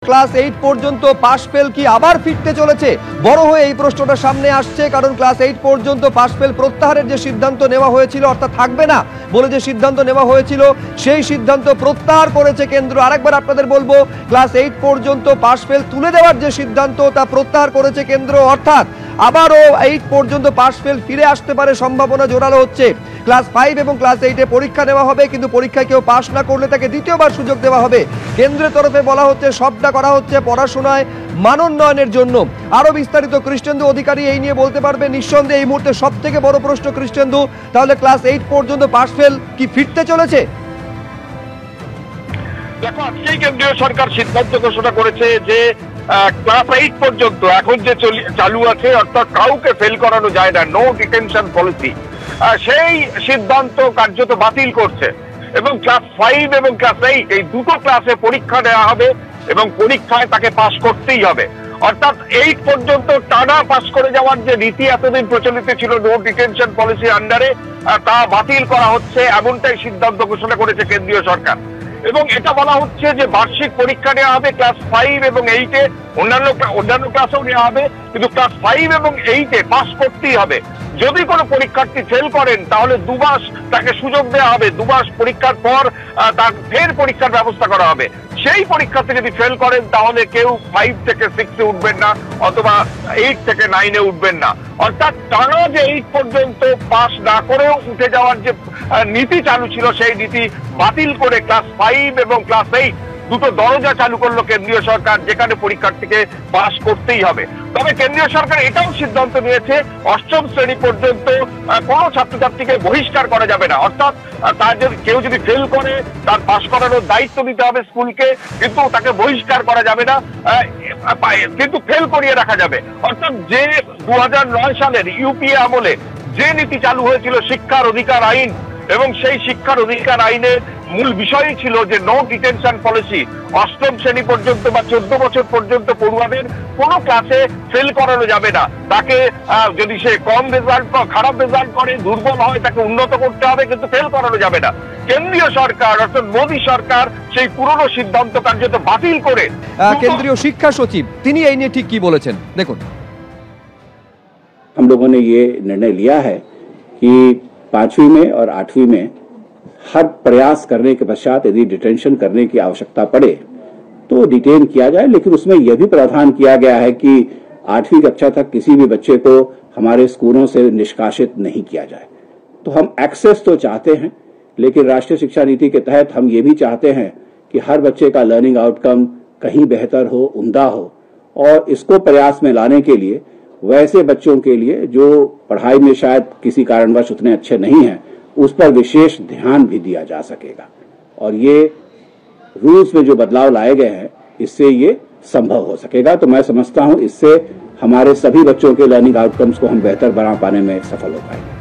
Class 8 পর্যন্ত pass fail কি আবার ফিরতে চলেছে? বড় হয়ে এই প্রশ্নটা সামনে আসছে, কারণ ক্লাস 8 পর্যন্ত পাস ফেল প্রত্যাহারের যে সিদ্ধান্ত নেওয়া হয়েছিল, অর্থাৎ থাকবে না বলে যে সিদ্ধান্ত নেওয়া হয়েছিল, সেই সিদ্ধান্ত প্রত্যাহার করেছে কেন্দ্র। আরেকবার আপনাদের বলবো, ক্লাস 8 পর্যন্ত পাস ফেল তুলে দেওয়ার যে সিদ্ধান্ত তা প্রত্যাহার করেছে কেন্দ্র, অর্থাৎ আবারও 8 পর্যন্ত পাস ফেল ফিরে আসতে পারে, সম্ভাবনা জোরালো হচ্ছে। ক্লাস 5 এবং ক্লাস 8 এ পরীক্ষা নেওয়া হবে, কিন্তু পরীক্ষায় কেউ পাস না করলে তাকে দ্বিতীয়বার সুযোগ দেওয়া হবে। কেন্দ্রের তরফে বলা হচ্ছে সবটা করা হচ্ছে পড়াশোনায় মানোন্নয়নের জন্য। আরো বিস্তারিত কৃষ্ণেন্দু অধিকারী এই নিয়ে বলতে পারবে। নিঃসন্দেহে এই মুহূর্তে সব থেকে বড় প্রশ্ন কৃষ্ণেন্দু, তাহলে ক্লাস 8 পর্যন্ত পাস ফেল কি ফিরতে চলেছে? দেখো, আজকেই কেন্দ্রীয় সরকার সিদ্ধান্ত ঘোষণা করেছে যে ক্লাস 8 পর্যন্ত এখন যে চালু আছে, অর্থাৎ কাউকে ফেল করানো যায় না, নো ডিটেনশন পলিসি, সেই সিদ্ধান্ত কার্যত বাতিল করছে। এবং ক্লাস 5 এবং ক্লাস 8 এই দুটো ক্লাসে পরীক্ষা দেওয়া হবে এবং পরীক্ষায় তাকে পাস করতেই হবে। অর্থাৎ 8 পর্যন্ত টানা পাস করে যাওয়ার যে রীতি এতদিন প্রচলিত ছিল নো ডিটেনশন পলিসি আন্ডারে, তা বাতিল করা হচ্ছে, এমনটাই সিদ্ধান্ত ঘোষণা করেছে কেন্দ্রীয় সরকার। এবং এটা বলা হচ্ছে যে বার্ষিক পরীক্ষা নেওয়া হবে ক্লাস 5 এবং 8 এ, অন্যান্য ক্লাসেও নেওয়া হবে, কিন্তু ক্লাস 5 এবং 8 এ পাস করতেই হবে। যদি কোনো পরীক্ষার্থী ফেল করেন তাহলে 2 মাস তাকে সুযোগ দেওয়া হবে, 2 মাস পরীক্ষার পর তার ফের পরীক্ষার ব্যবস্থা করা হবে। সেই পরীক্ষার্থী যদি ফেল করেন তাহলে কেউ 5 থেকে 6 এ উঠবেন না, অথবা 8 থেকে 9 এ উঠবেন না। অর্থাৎ টানা যে 8 পর্যন্ত পাস না করেও উঠে যাওয়ার যে নীতি চালু ছিল, সেই নীতি বাতিল করে ক্লাস 5 এবং ক্লাস 8 দুটো দরজা চালু করলো কেন্দ্রীয় সরকার, যেখানে পরীক্ষার্থীকে পাস করতেই হবে। তবে কেন্দ্রীয় সরকার এটাও সিদ্ধান্ত নিয়েছে 8ম শ্রেণী পর্যন্ত কোনো ছাত্রছাত্রীকে বহিষ্কার করা যাবে না। অর্থাৎ তার যদি কেউ যদি ফেল করে তার পাস করানোর দায়িত্ব দিতে হবে স্কুলকে, কিন্তু তাকে বহিষ্কার করা যাবে না, কিন্তু ফেল করিয়ে রাখা যাবে। অর্থাৎ যে 2009 সালের ইউপিএ আমলে যে নীতি চালু হয়েছিল শিক্ষার অধিকার আইন, এবং সেই শিক্ষার অধিকার আইনের মূল বিষয়ই ছিল যে নো ডিটেনশন পলিসি, 8ম শ্রেণী পর্যন্ত বা 14 বছর পর্যন্ত পড়ুয়াদের কোনো ক্লাসে ফেল করানো যাবে না। তাকে যদি সে কম রেজাল্ট, খারাপ রেজাল্ট করে, দুর্বল হয়, তাকে উন্নত করতে হবে, কিন্তু ফেল করানো যাবে না। কেন্দ্রীয় সরকার অর্থাৎ মোদী সরকার সেই পুরনো সিদ্ধান্ত কার্যত বাতিল করে। কেন্দ্রীয় শিক্ষা সচিব তিনি এই নিয়ে ঠিক কি বলেছেন দেখুন। हम लोगों ने ये निर्णय लिया है कि 5वीं में और 8वीं में हर प्रयास करने के पश्चात यदि डिटेंशन करने की आवश्यकता पड़े तो डिटेन किया जाए, लेकिन उसमें यह भी प्रावधान किया गया है कि 8वीं कक्षा तक किसी भी बच्चे को हमारे स्कूलों से निष्कासित नहीं किया जाए। तो हम एक्सेस तो चाहते हैं, लेकिन राष्ट्रीय शिक्षा नीति के तहत हम ये भी चाहते हैं कि हर बच्चे का लर्निंग आउटकम कहीं बेहतर हो, उम्दा हो, और इसको प्रयास में लाने के लिए वैसे बच्चों के लिए जो पढ़ाई में शायद किसी कारणवश उतने अच्छे नहीं हैं, उस पर विशेष ध्यान भी दिया जा सकेगा। और ये रूल्स में जो बदलाव लाए गए हैं, इससे ये संभव हो सकेगा। तो मैं समझता हूं इससे हमारे सभी बच्चों के लर्निंग आउटकम्स को हम बेहतर बना पाने में सफल हो पाएंगे।